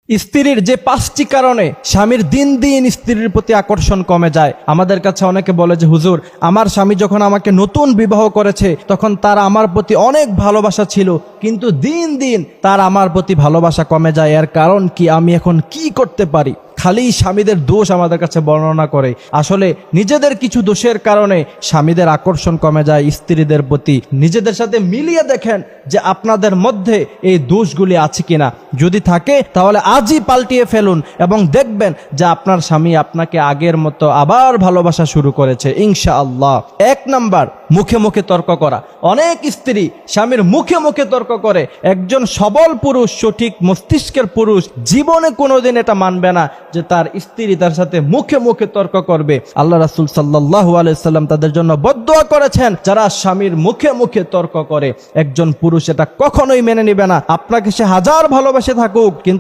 স্ত্রীর যে 5টি কারণে স্বামীর দিন দিন স্ত্রীর প্রতি আকর্ষণ কমে যায়। আমাদের কাছে অনেকে বলে যে হুজুর, আমার স্বামী যখন আমাকে নতুন বিবাহ করেছে তখন তার আমার প্রতি অনেক ভালোবাসা ছিল, কিন্তু দিন দিন তার আমার প্রতি ভালোবাসা কমে যায়। এর কারণ কি? আমি এখন কি করতে পারি? খালি স্বামীদের দোষ আমাদের কাছে বর্ণনা করে। আসলে নিজেদের কিছু দোষের কারণে স্বামীদের আকর্ষণ কমে যায় স্ত্রীদের প্রতি। নিজেদের সাথে মিলিয়ে দেখেন যে আপনাদের মধ্যে এই দোষগুলি আছে কিনা। যদি থাকে তাহলে আজই পাল্টিয়ে ফেলুন এবং দেখবেন যে আপনার স্বামী আপনাকে আগের মতো আবার ভালোবাসা শুরু করেছে ইনশাআল্লাহ। 1 নাম্বার, মুখে মুখে তর্ক করা। অনেক স্ত্রী স্বামীর মুখে মুখে তর্ক করে। একজন সবল পুরুষ, সঠিক মস্তিষ্কের পুরুষ জীবনে কোনোদিন এটা মানবে না যে তার স্ত্রী তার সাথে মুখে মুখে তর্ক করবে। আল্লাহ রাসূল সাল্লাল্লাহু আলাইহি সাল্লাম তাদের জন্য বদদুয়া করেছেন যারা স্বামীর মুখে মুখে তর্ক করে। একজন পুরুষ এটা কখনোই মেনে নেবে না। আপনাকে সে হাজার ভালোবাসে থাকুক, কিন্তু